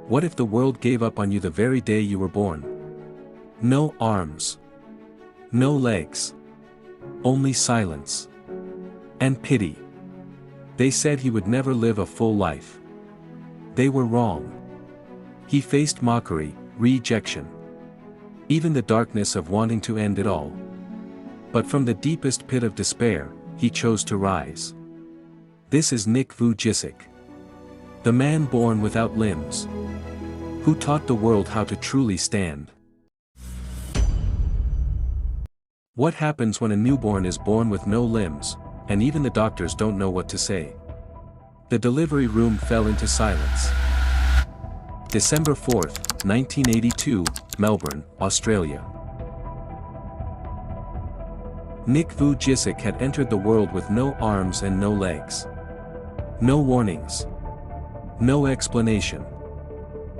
What if the world gave up on you the very day you were born? No arms. No legs. Only silence. And pity. They said he would never live a full life. They were wrong. He faced mockery, rejection. Even the darkness of wanting to end it all. But from the deepest pit of despair, he chose to rise. This is Nick Vujicic. The man born without limbs. Who taught the world how to truly stand. What happens when a newborn is born with no limbs, and even the doctors don't know what to say? The delivery room fell into silence. December 4, 1982, Melbourne, Australia. Nick Vujicic had entered the world with no arms and no legs. No warnings. No explanation.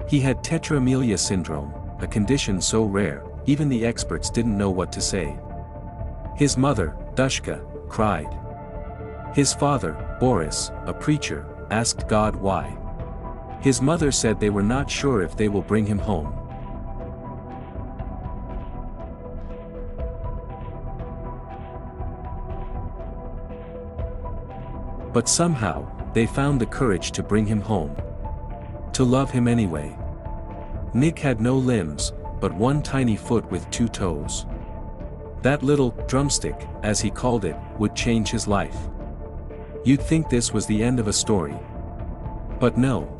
He had tetraamelia syndrome, a condition so rare, even the experts didn't know what to say. His mother, Dushka, cried. His father, Boris, a preacher, asked God why. His mother said they were not sure if they will bring him home. But somehow, they found the courage to bring him home. To love him anyway. Nick had no limbs, but one tiny foot with 2 toes. That little drumstick, as he called it, would change his life. You'd think this was the end of a story. But no.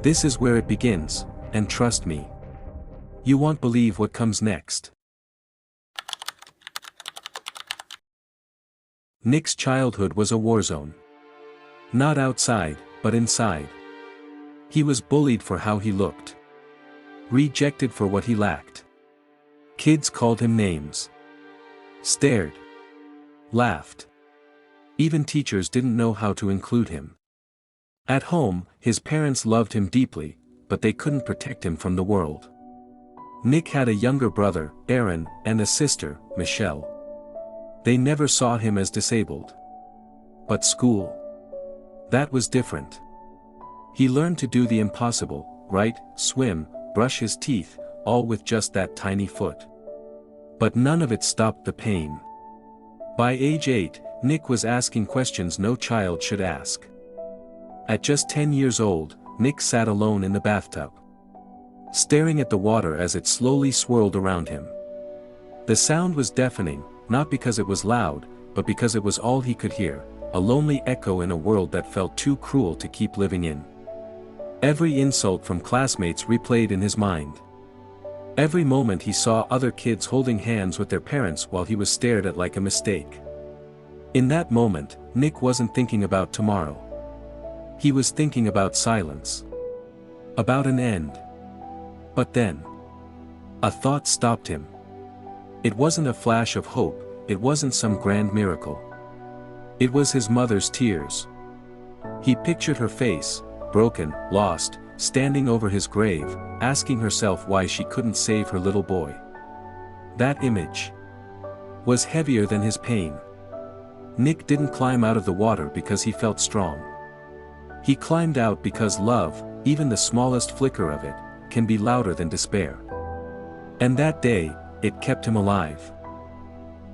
This is where it begins, and trust me. You won't believe what comes next. Nick's childhood was a war zone. Not outside, but inside. He was bullied for how he looked. Rejected for what he lacked. Kids called him names. Stared. Laughed. Even teachers didn't know how to include him. At home, his parents loved him deeply, but they couldn't protect him from the world. Nick had a younger brother, Aaron, and a sister, Michelle. They never saw him as disabled. But school. That was different. He learned to do the impossible, write, swim, brush his teeth, all with just that tiny foot. But none of it stopped the pain. By age 8, Nick was asking questions no child should ask. At just 10 years old, Nick sat alone in the bathtub. Staring at the water as it slowly swirled around him. The sound was deafening, not because it was loud, but because it was all he could hear, a lonely echo in a world that felt too cruel to keep living in. Every insult from classmates replayed in his mind. Every moment he saw other kids holding hands with their parents while he was stared at like a mistake. In that moment, Nick wasn't thinking about tomorrow. He was thinking about silence. About an end. But then. A thought stopped him. It wasn't a flash of hope, it wasn't some grand miracle. It was his mother's tears. He pictured her face, broken, lost, standing over his grave, asking herself why she couldn't save her little boy. That image was heavier than his pain. Nick didn't climb out of the water because he felt strong. He climbed out because love, even the smallest flicker of it, can be louder than despair. And that day, it kept him alive.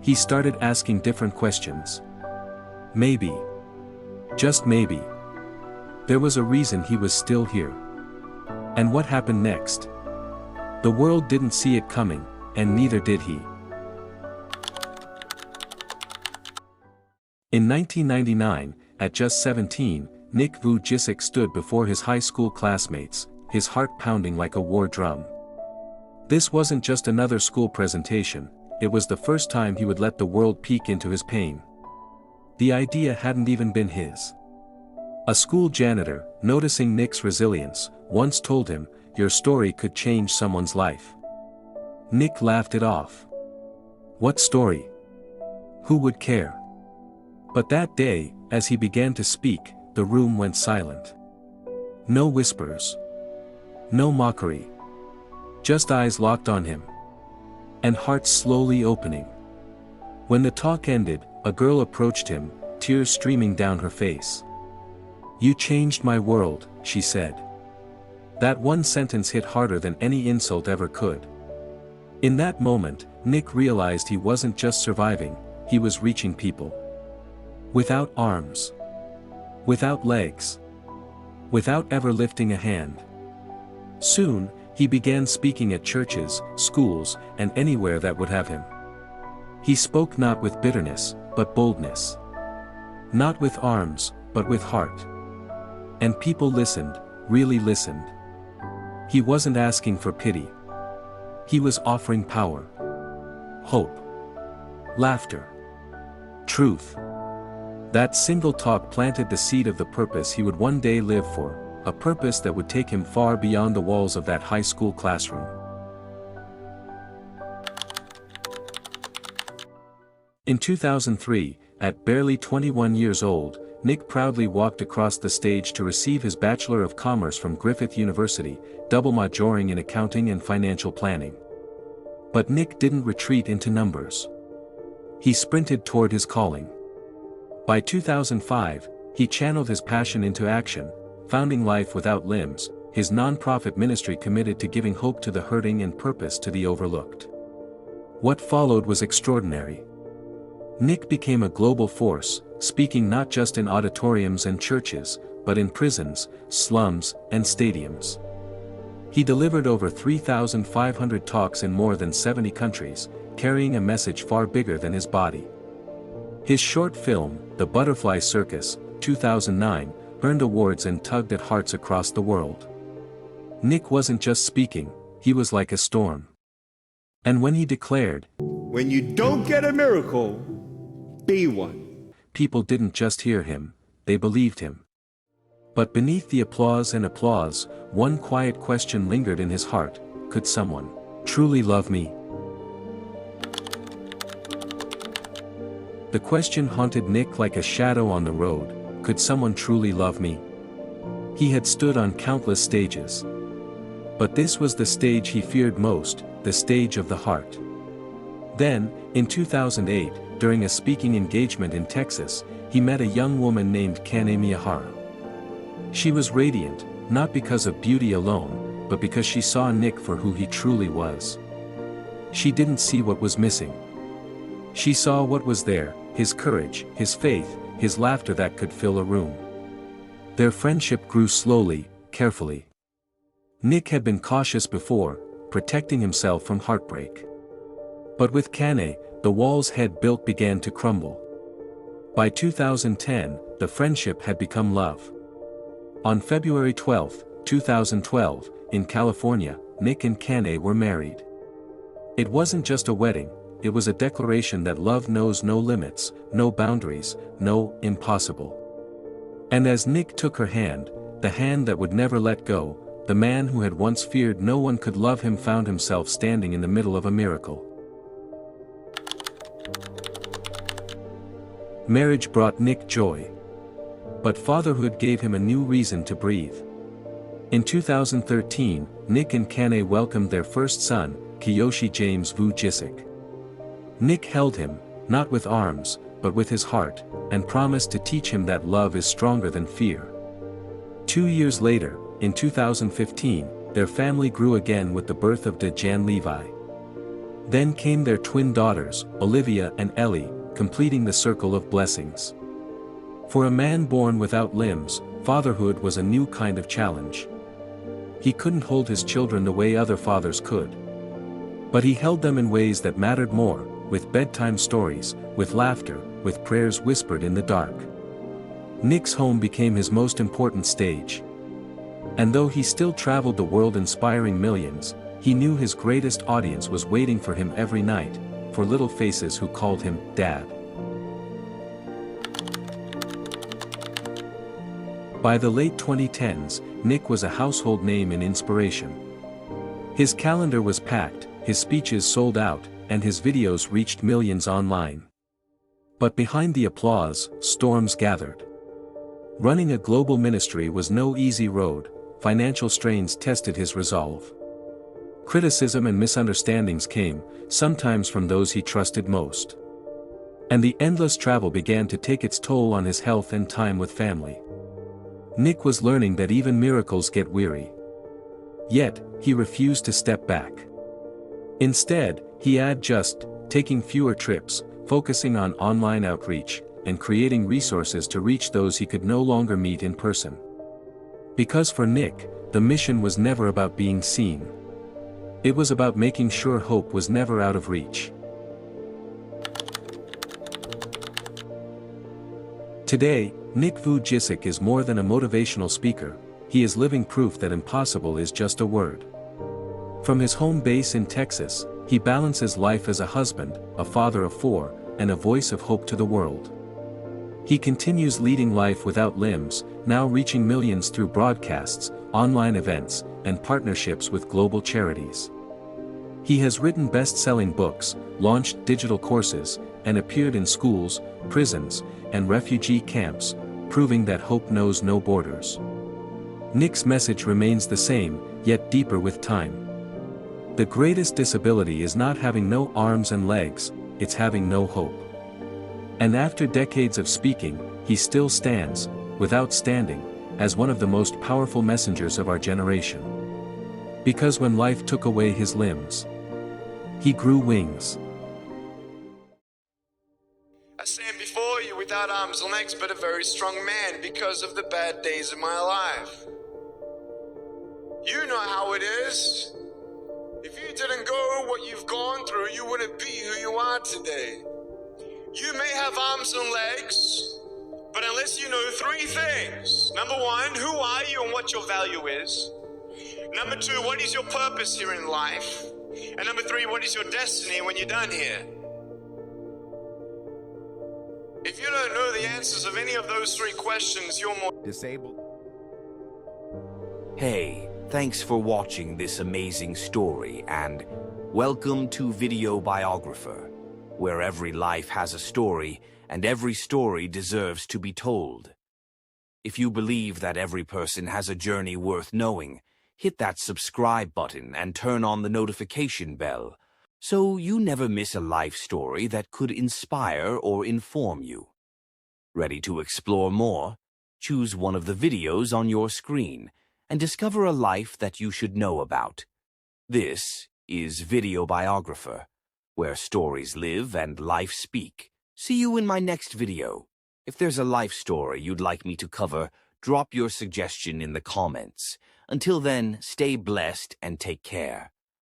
He started asking different questions. Maybe. Just maybe. There was a reason he was still here. And what happened next? The world didn't see it coming, and neither did he. In 1999, at just 17, Nick Vujicic stood before his high school classmates, his heart pounding like a war drum. This wasn't just another school presentation, it was the first time he would let the world peek into his pain. The idea hadn't even been his. A school janitor, noticing Nick's resilience, once told him, "Your story could change someone's life." Nick laughed it off. What story? Who would care? But that day, as he began to speak, the room went silent. No whispers. No mockery. Just eyes locked on him. And hearts slowly opening. When the talk ended, a girl approached him, tears streaming down her face. "You changed my world," she said. That one sentence hit harder than any insult ever could. In that moment, Nick realized he wasn't just surviving, he was reaching people. Without arms. Without legs. Without ever lifting a hand. Soon, he began speaking at churches, schools, and anywhere that would have him. He spoke not with bitterness, but boldness. Not with arms, but with heart. And people listened, really listened. He wasn't asking for pity. He was offering power. Hope. Laughter. Truth. That single talk planted the seed of the purpose he would one day live for, a purpose that would take him far beyond the walls of that high school classroom. In 2003, at barely 21 years old, Nick proudly walked across the stage to receive his Bachelor of Commerce from Griffith University, double majoring in accounting and financial planning. But Nick didn't retreat into numbers. He sprinted toward his calling. By 2005, he channeled his passion into action, founding Life Without Limbs, his non-profit ministry committed to giving hope to the hurting and purpose to the overlooked. What followed was extraordinary. Nick became a global force, speaking not just in auditoriums and churches, but in prisons, slums, and stadiums. He delivered over 3,500 talks in more than 70 countries, carrying a message far bigger than his body. His short film, The Butterfly Circus, 2009, earned awards and tugged at hearts across the world. Nick wasn't just speaking, he was like a storm. And when he declared, "When you don't get a miracle, be one," people didn't just hear him, they believed him. But beneath the applause, one quiet question lingered in his heart: could someone truly love me? The question haunted Nick like a shadow on the road: could someone truly love me? He had stood on countless stages. But this was the stage he feared most, the stage of the heart. Then, in 2008, during a speaking engagement in Texas, he met a young woman named Kane Miyahara. She was radiant, not because of beauty alone, but because she saw Nick for who he truly was. She didn't see what was missing. She saw what was there: his courage, his faith, his laughter that could fill a room. Their friendship grew slowly, carefully. Nick had been cautious before, protecting himself from heartbreak. But with Kane, the walls he'd built began to crumble. By 2010, the friendship had become love. On February 12, 2012, in California, Nick and Kane were married. It wasn't just a wedding, it was a declaration that love knows no limits, no boundaries, no impossible. And as Nick took her hand, the hand that would never let go, the man who had once feared no one could love him found himself standing in the middle of a miracle. Marriage brought Nick joy. But fatherhood gave him a new reason to breathe. In 2013, Nick and Kane welcomed their first son, Kiyoshi James Vujicic. Nick held him, not with arms, but with his heart, and promised to teach him that love is stronger than fear. 2 years later, in 2015, their family grew again with the birth of Dejan Levi. Then came their twin daughters, Olivia and Ellie, completing the circle of blessings. For a man born without limbs, fatherhood was a new kind of challenge. He couldn't hold his children the way other fathers could. But he held them in ways that mattered more, with bedtime stories, with laughter, with prayers whispered in the dark. Nick's home became his most important stage. And though he still traveled the world inspiring millions, he knew his greatest audience was waiting for him every night, for little faces who called him Dad. By the late 2010s, Nick was a household name and inspiration. His calendar was packed, his speeches sold out, and his videos reached millions online. But behind the applause, storms gathered. Running a global ministry was no easy road, financial strains tested his resolve. Criticism and misunderstandings came, sometimes from those he trusted most. And the endless travel began to take its toll on his health and time with family. Nick was learning that even miracles get weary. Yet, he refused to step back. Instead, he had just, taking fewer trips, focusing on online outreach, and creating resources to reach those he could no longer meet in person. Because for Nick, the mission was never about being seen. It was about making sure hope was never out of reach. Today, Nick Vujicic is more than a motivational speaker, he is living proof that impossible is just a word. From his home base in Texas, he balances life as a husband, a father of 4, and a voice of hope to the world. He continues leading life without limbs, now reaching millions through broadcasts, online events, and partnerships with global charities. He has written best-selling books, launched digital courses, and appeared in schools, prisons, and refugee camps, proving that hope knows no borders. Nick's message remains the same, yet deeper with time. The greatest disability is not having no arms and legs, it's having no hope. And after decades of speaking, he still stands, without standing, as one of the most powerful messengers of our generation. Because when life took away his limbs, he grew wings. I stand before you without arms and legs, but a very strong man because of the bad days of my life. You know how it is. If you didn't go what you've gone through, you wouldn't be who you are today. You may have arms and legs, but unless you know 3 things. Number 1, who are you and what your value is? Number 2, what is your purpose here in life? And number 3, what is your destiny when you're done here? If you don't know the answers of any of those 3 questions, you're more Disabled. Hey, thanks for watching this amazing story and welcome to Video Biographer, where every life has a story and every story deserves to be told. If you believe that every person has a journey worth knowing, hit that subscribe button and turn on the notification bell so you never miss a life story that could inspire or inform you. Ready to explore more? Choose one of the videos on your screen and discover a life that you should know about. This is Video Biographer, where stories live and life speak. See you in my next video. If there's a life story you'd like me to cover, drop your suggestion in the comments. Until then, stay blessed and take care.